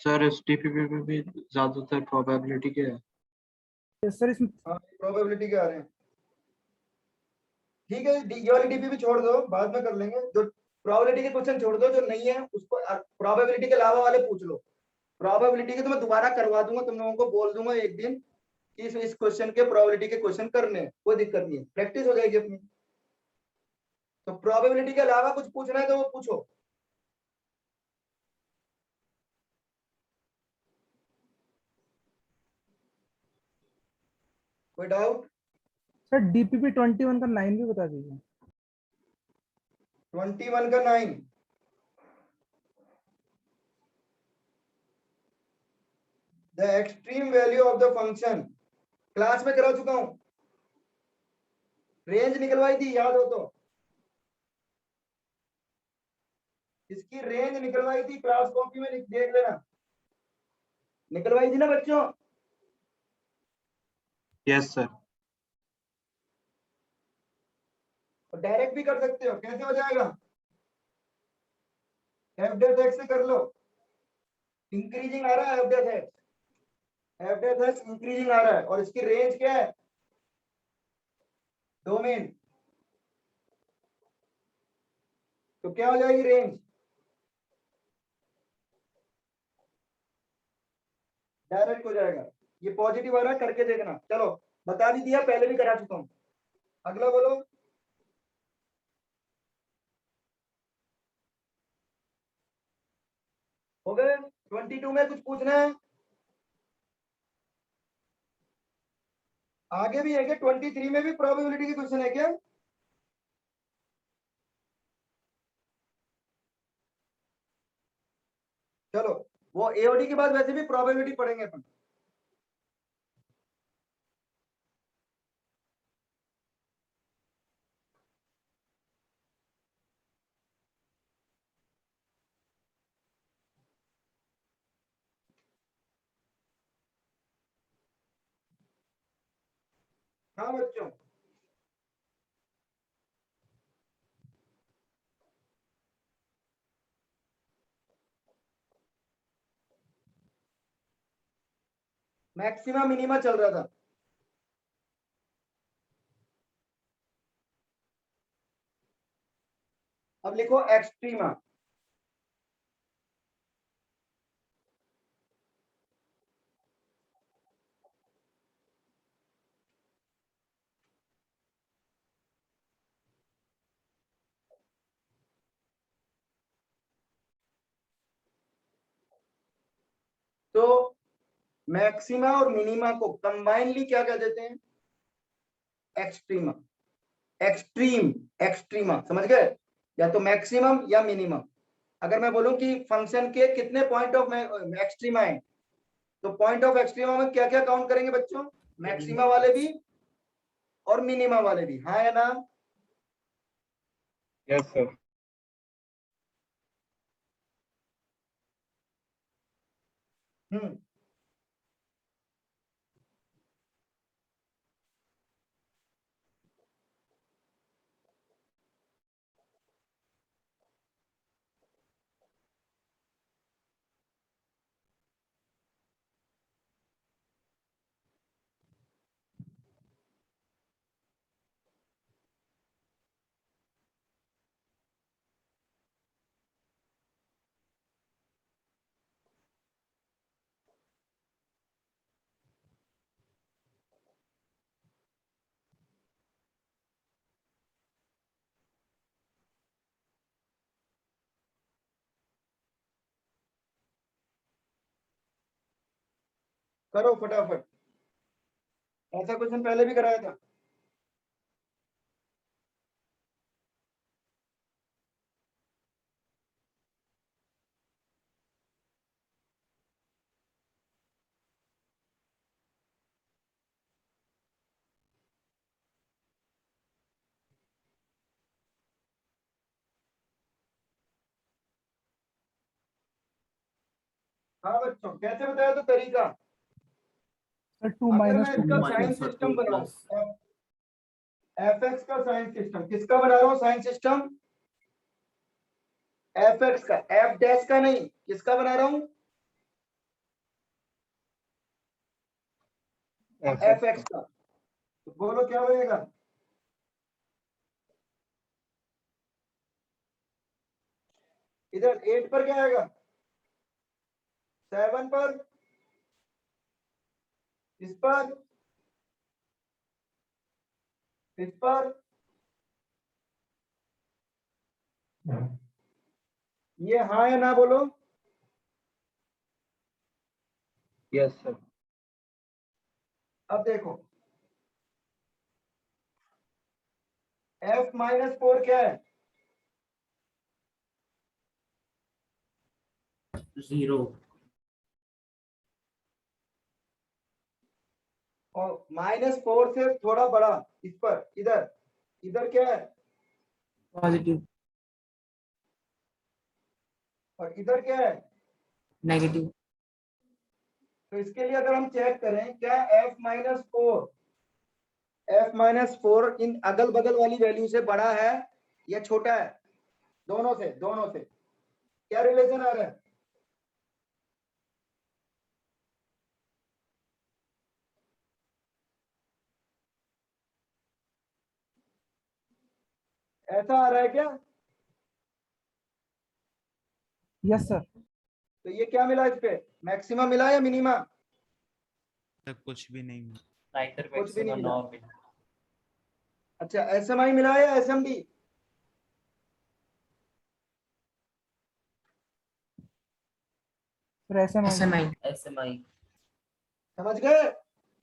सर इस टीपीपी में भी ज्यादातर प्रोबेबिलिटी के है। सर इसमें हाँ, प्रोबेबिलिटी के आ रहे हैं। ठीक है, ये वाली डीपी भी छोड़ दो, बाद में कर लेंगे। जो प्रोबेबिलिटी के क्वेश्चन छोड़ दो, जो नहीं है उसको प्रोबेबिलिटी के अलावा वाले पूछ लो। प्रोबेबिलिटी के तो मैं दोबारा करवा दूंगा, तुम लोगों को बोल दूंगा एक दिन कि इस क्वेश्चन के प्रोबेबिलिटी के क्वेश्चन करने हैं, कोई दिक्कत नहीं है, प्रैक्टिस हो जाएगी अपनी। तो प्रोबेबिलिटी के अलावा कुछ पूछना है तो वो पूछो। कोई डाउट? सर डीपीपी 21 का 9 भी बता दीजिए। 21 का 9, the extreme value of the function, class में करा चुका हूं, रेंज निकलवाई थी, याद हो तो? इसकी रेंज निकलवाई थी, क्लास कॉपी में देख लेना, निकलवाई थी ना बच्चों? Yes sir. और डायरेक्ट भी कर सकते हो, कैसे हो जाएगा? एफ डेफ एक्स से कर लो, इंक्रीजिंग आ रहा है, एफ डेफ एक्स इंक्रीजिंग आ रहा है, और इसकी रेंज क्या है? डोमेन। तो क्या हो जाएगी रेंज? डायरेक्ट हो जाएगा। ये पॉजिटिव आ रहा है, करके देखना। चलो, बता भी दिया, पहले भी करा चुका हूं। अगला बोलो। हो गए? 22 में कुछ पूछना है? आगे भी है क्या? 23 में भी प्रोबेबिलिटी की क्वेश्चन है क्या? चलो, वो एओडी के बाद वैसे भी प्रोबेबिलिटी पढ़ेंगे अपन। हाँ बच्चों, मैक्सिमा मिनिमा चल रहा था। अब लिखो एक्सट्रीमा। तो मैक्सिमा और मिनिमा को कंबाइनली क्या कह देते हैं? एक्सट्रीमा। एक्सट्रीमा, समझ गए? या तो मैक्सिमम या मिनिमम। अगर मैं बोलूं कि फंक्शन के कितने पॉइंट ऑफ एक्सट्रीमा है, तो पॉइंट ऑफ एक्सट्रीमा में क्या क्या काउंट करेंगे बच्चों? मैक्सिमा वाले भी और मिनिमा वाले भी, हाँ या ना? Yes sir. हम्म। करो फटाफट, ऐसा क्वेश्चन पहले भी कराया था। हाँ बच्चों, कैसे बताया तो तरीका? सर 2 अगर माइनस मैं 2 इसका प्लस साइन 2 सिस्टम बनाऊं, प्लस एफ एक्स का साइन सिस्टम, किसका बना रहा हूं साइन सिस्टम? एफ एक्स का, एफ डैश का नहीं, किसका बना रहा हूं? एफ एक्स का। तो बोलो क्या बनेगा? इधर 8 पर क्या आएगा? 7 पर, इस पर, इस पर, ये हाँ या ना बोलो? Yes sir. अब देखो, f-4 क्या है? 0 और -4 से थोड़ा बड़ा, इस पर, इधर, इधर क्या है? पॉजिटिव और इधर क्या है? नेगेटिव। तो इसके लिए अगर हम चेक करें, क्या f-4 इन अगल बगल वाली वैल्यू से बड़ा है या छोटा है? दोनों से, दोनों से क्या रिलेशन आ रहा है? ऐसा आ रहा है क्या? Yes sir. तो ये क्या मिला इस पे? मैक्सिमम मिला या मिनिमा? तक कुछ भी नहीं मिला। नाइदर कुछ भी नहीं मैक्सिमम मिला। Nor minimum. अच्छा, एसएमआई मिला या एसएमडी? Sir SMI. एसएमआई समझ गए?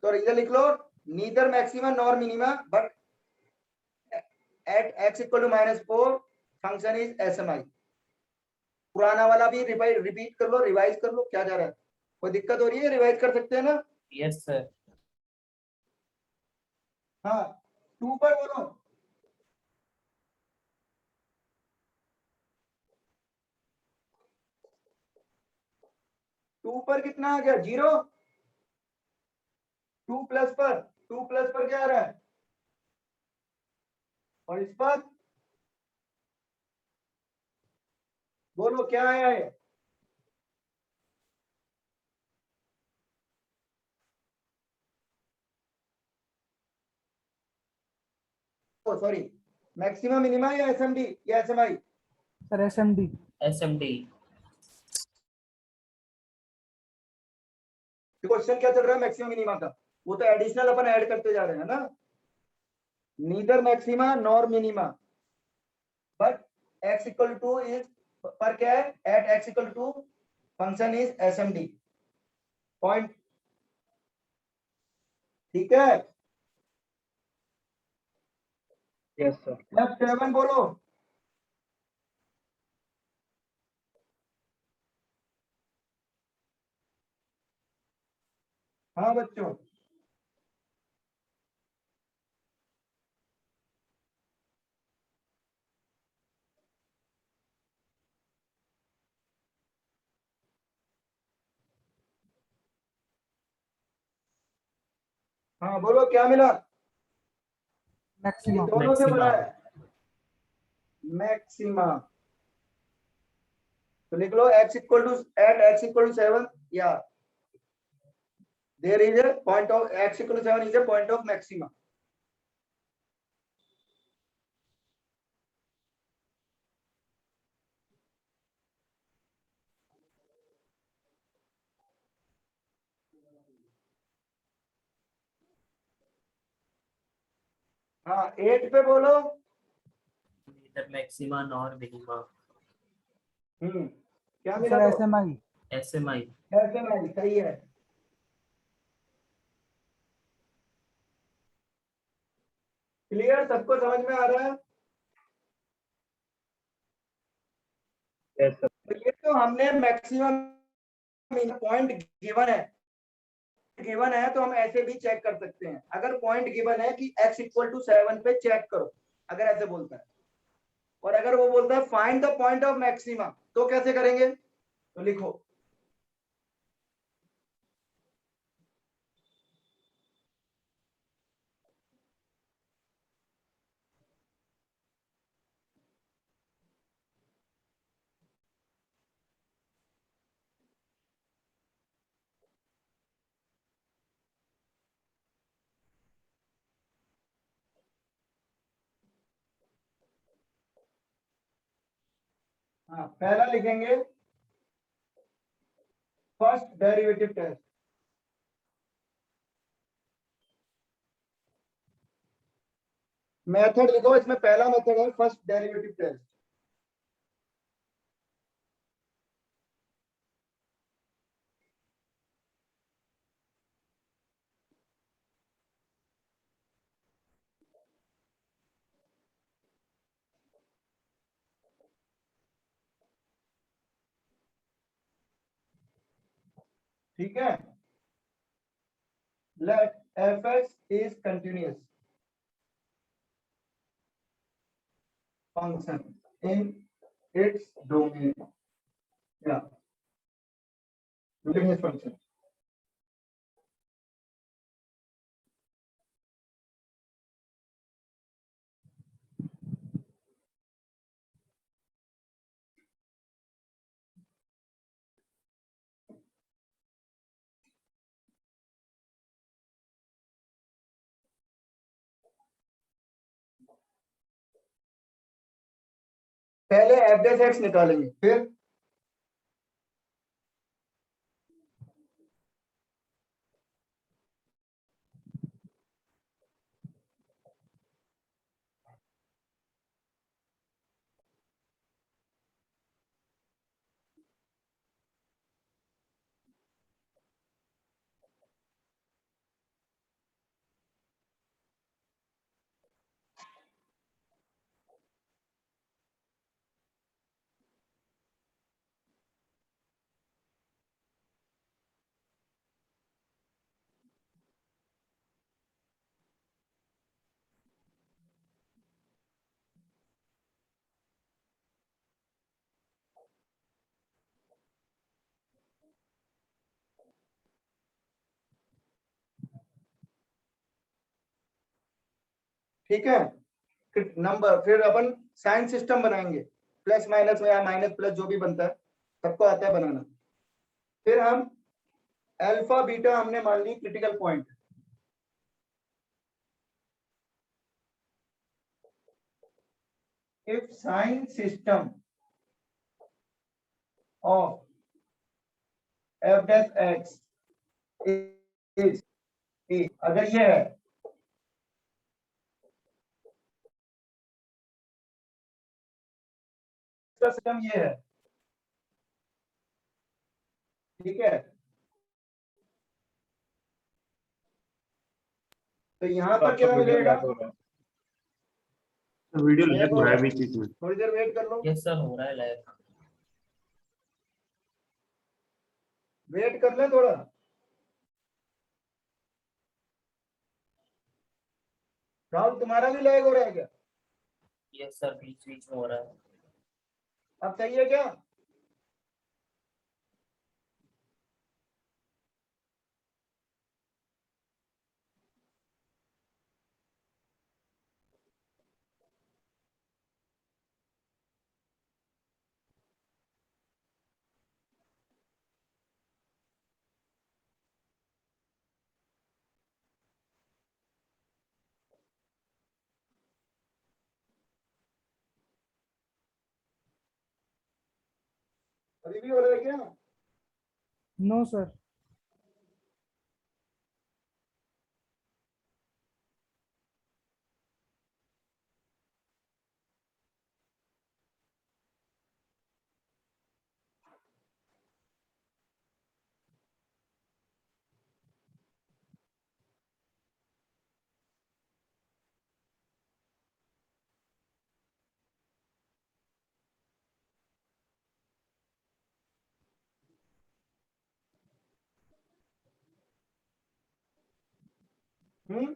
तो इधर लिख लो, neither maxima nor minima but at x equal to -4 function is SMI. पुराना वाला भी रिपीट कर लो, रिवाइज कर लो, क्या जा रहा है? कोई दिक्कत हो रही है? रिवाइज कर सकते हैं ना? Yes sir. हाँ, 2 पर बोलो। टू पर कितना आ गया? 0। 2 प्लस पर, 2 प्लस पर क्या आ रहा है? और इस पर बोलो क्या आया है? ओ सॉरी, मैक्सिमम मिनिमा या एसएमडी या SMI? Sir SMD. SMD question क्या चल रहा है मैक्सिमम मिनिमा का? वो तो एडिशनल अपन ऐड करते जा रहे हैं ना। Neither maxima nor minima but x equal to is, पर क्या है? At x equal to function is SMD. Point, ठीक है। Yes sir. F7 बोलो। हाँ बच्चों, हाँ बोलो क्या मिला। ये मैक्सिमा। दोनों से बना Maxima. है, मैक्सिमा। तो लिख लो x equal to at x equal to 7, या there is a point of x equal to 7 is a point of maxima. हाँ 8 पे बोलो। Neither maxima nor minima. क्या मिला सर तो? SMI। SMI. ऐसे में सही है। क्लियर, सबको समझ में आ रहा है? Yes sir. तो ये तो हमने मैक्सिमम पॉइंट गिवन है तो हम ऐसे भी चेक कर सकते हैं। अगर पॉइंट गिवन है कि x इक्वल टू 7 पे चेक करो, अगर ऐसे बोलता है, और अगर वो बोलता है find the point of maxima, तो कैसे करेंगे? तो लिखो हाँ पहला लिखेंगे फर्स्ट डेरिवेटिव टेस्ट। मेथड लिखो, इसमें पहला मेथड है फर्स्ट डेरिवेटिव टेस्ट। ठीक है, let fx is continuous function in its domain, yeah, continuous function। पहले एफ डैश एक्स निकालेंगे, फिर ठीक है, नंबर, फिर अपन साइन सिस्टम बनाएंगे, प्लस माइनस या माइनस प्लस जो भी बनता है, सबको आता है बनाना। फिर हम अल्फा बीटा हमने मान ली critical point. If sign system of F dash X is, अगर ये है सिस्टम, ये है, ठीक है, तो यहाँ पर क्या मिलेगा? वीडियो लैग लैग हो हो रहा रहा है है। बीच बीच में। थोड़ी देर वेट कर लो, यस सर हो रहा है लैग। वेट कर ले थोड़ा। राहुल तुम्हारा भी लैग हो रहा है क्या? यस सर बीच बीच में हो रहा है। अब सही है क्या? अभी भी हो रहा है क्या? No sir. हम्म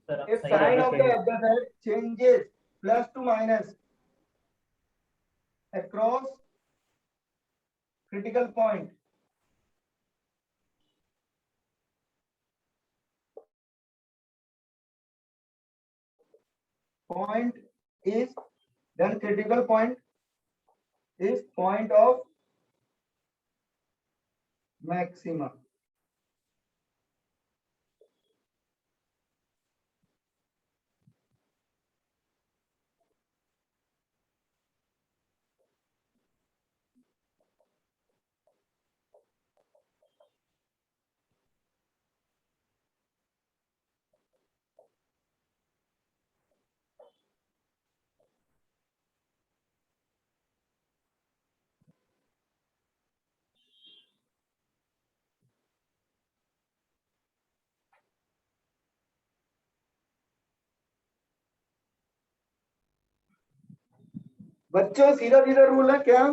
सर आप if सही sign लगे of the कहीं। adversary changes plus to minus across critical point, point is then critical point is point of maxima. बच्चों सीधा सीधा रूल है क्या?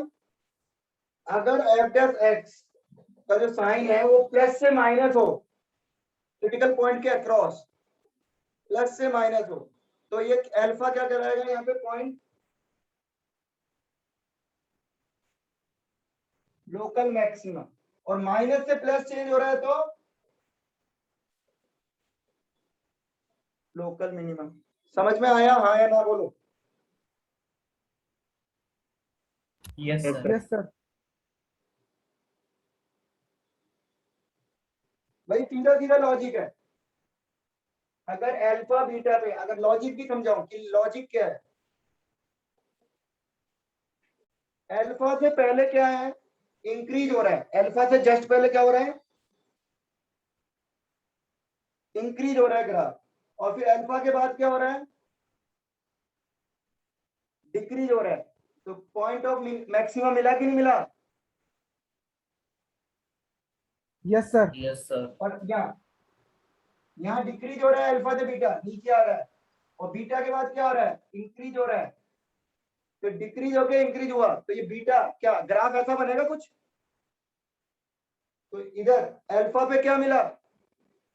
अगर एफ डैश एक्स का जो साइन है वो प्लस से माइनस हो, क्रिटिकल पॉइंट के अक्रॉस प्लस से माइनस हो, तो ये अल्फा क्या कराएगा यहाँ पे? Point local maximum. और माइनस से प्लस चेंज हो रहा है तो लोकल मिनिमम। समझ में आया? हाँ या ना बोलो। Yes sir. Yes sir. भाई सीधा सीधा लॉजिक है। अगर अल्फा बीटा पे, अगर लॉजिक भी समझाऊं कि लॉजिक क्या है, अल्फा से पहले क्या है? इंक्रीज हो रहा है। अल्फा से जस्ट पहले क्या हो रहा है? इंक्रीज हो रहा है ग्राफ। और फिर अल्फा के बाद क्या हो रहा है? डिक्रीज हो रहा है। तो पॉइंट ऑफ मैक्सिमम मिला कि नहीं मिला? Yes sir. Yes sir. और यहाँ डिक्रीज हो रहा है, अल्फा से बीटा नीचे आ रहा है, और बीटा के बाद क्या हो रहा है? इंक्रीज हो रहा है। तो डिक्रीज होके इंक्रीज हुआ, तो ये बीटा क्या ग्राफ ऐसा बनेगा कुछ? तो इधर अल्फा पे क्या मिला?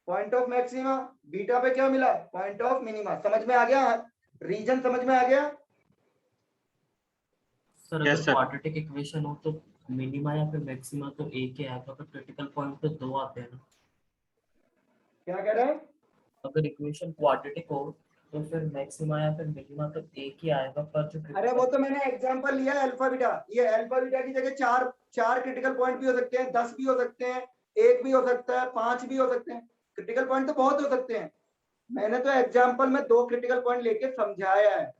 Point of maxima. बीटा पे क्या मिला? Point of minima. समझ में आ गया? रीजन समझ में आ गया? सर Yes, अगर sir. क्वाड्रेटिक इक्वेशन हो तो मिनिमा या फिर मैक्सिमा तो एक ही आएगा, पर क्रिटिकल पॉइंट तो दो आते हैं ना। क्या कह रहे हैं? अगर इक्वेशन क्वाड्रेटिक हो तो फिर मैक्सिमा या फिर मिनिमा तो एक ही आएगा, पर जो अरे वो तो मैंने एग्जांपल लिया है अल्फा बीटा। ये अल्फा बीटा की जगह चार चार क्रिटिकल पॉइंट भी हो सकते हैं, 10 भी हो सकते हैं, एक भी हो सकता है, 5 भी हो सकते हैं। क्रिटिकल पॉइंट तो बहुत हो सकते हैं। मैंने तो एग्जांपल में 2 क्रिटिकल पॉइंट लेके समझाया है।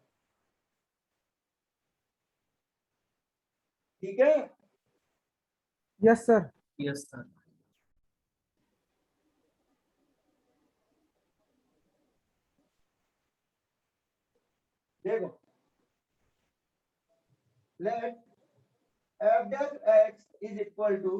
ठीक है? Yes sir. Yes sir. देखो, late f dash x is equal to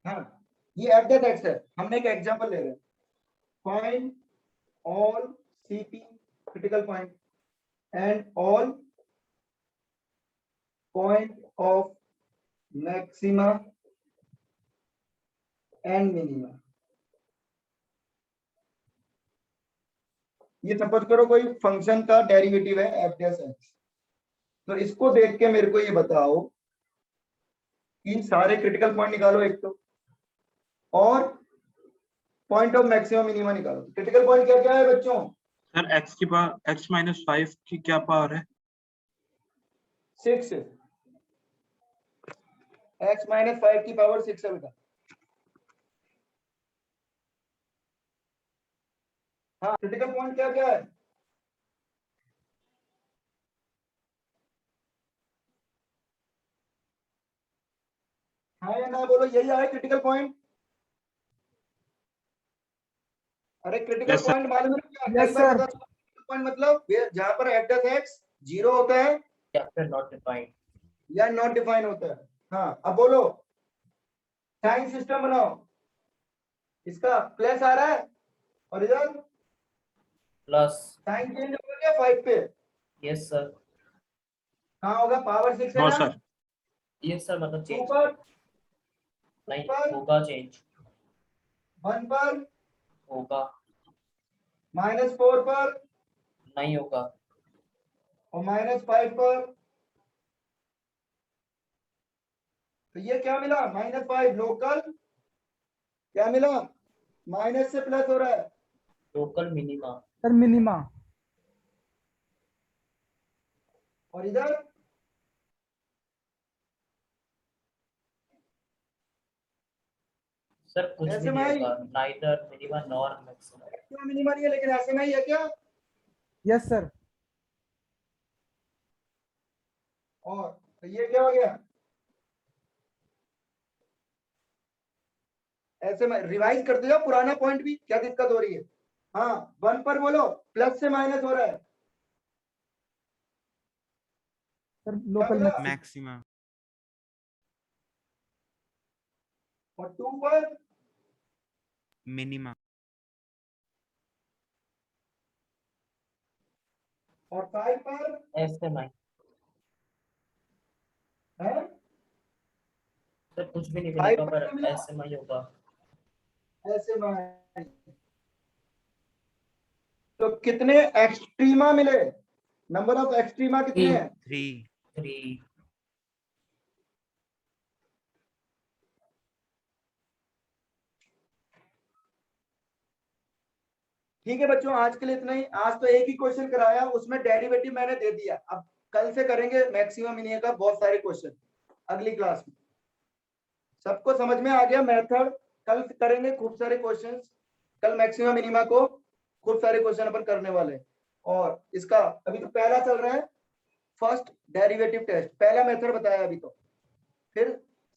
हाँ, ये एट दैट एक्स है, हमने एक एग्जांपल ले रहे हैं, find all CP critical point and all point of maxima and minima. ये सपोज करो कोई फंक्शन का डेरिवेटिव है एफ डैश एक्स, तो इसको देख के मेरे को ये बताओ कि सारे क्रिटिकल पॉइंट निकालो एक तो, और पॉइंट ऑफ मैक्सिमम मिनिमा निकालो। क्रिटिकल पॉइंट क्या क्या है बच्चों? सर x की पावर x-5 की क्या पावर है? 6, x-5 की पावर 6 है बेटा। हाँ, क्रिटिकल पॉइंट क्या क्या है? हाँ या ना बोलो, यही है क्रिटिकल पॉइंट। अरे क्रिटिकल Yes, sir. पॉइंट मालूम है क्या? Yes, कई बार sir. बता दूं, critical point मतलब जहां पर एफ डैश एक्स 0 होता है या फिर नॉट डिफाइंड। या नॉट डिफाइन होता है। हाँ, अब बोलो साइन सिस्टम बनाओ, इसका प्लस आ रहा है और इधर प्लस। साइन चेंज होगा क्या 5 पे? Yes sir. कहाँ होगा? पावर 6 है नो ना? सर। यस सर, मतलब 2 चेंज पर, नहीं पर? होगा, चेंज 1 पर, होगा, -4 पर नहीं होगा। और -5 पर। तो ये क्या मिला? -5 लोकल, क्या मिला? माइनस से प्लस हो रहा है, लोकल मिनिमा। Sir minima. और इधर सर कुछ भी ऐसे में नहीं ही होगा, neither minima nor maximum. Activa minima नहीं है, लेकिन ऐसे में ही है क्या? Yes sir. और तो ये क्या हो गया? ऐसे में रिवाइज करते जाओ पुराना पॉइंट भी, क्या दिक्कत हो रही है? हाँ, 1 पर बोलो प्लस से माइनस हो रहा है, सर क्या लोकल मिला? मैक्सिमम। मैक्सिमा और 2 पर मिनिमा और 5 पर ऐसे में है, सर कुछ भी नहीं 5 मिलेगा, पर पर क्या मिला? ऐसे में ही होगा। ऐसे में। तो कितने एक्सट्रीमा मिले? नंबर ऑफ एक्सट्रीमा कितने हैं? 3 3। ठीक है बच्चों, आज के लिए इतना ही। आज तो एक ही क्वेश्चन कराया, उसमें डेरिवेटिव मैंने दे दिया। अब कल से करेंगे मैक्सिमम मिनिमम का बहुत सारे क्वेश्चन अगली क्लास में। सबको समझ में आ गया मेथड? कल करेंगे खूब सारे क्वेश्चंस, कल मैक्सिमम मिनिमा को खूब सारे क्वेश्चन अपन करने वाले हैं। और इसका अभी तो पहला चल रहा है, फर्स्ट डेरिवेटिव टेस्ट, पहला मेथड बताया अभी तो, फिर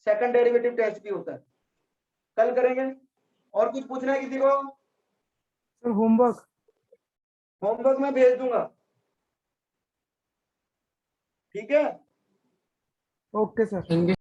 सेकंड डेरिवेटिव टेस्ट भी होता है, कल करेंगे। और कुछ पूछना है किसी को? Sir homework. होमवर्क मैं भेज दूंगा, ठीक है? Okay sir.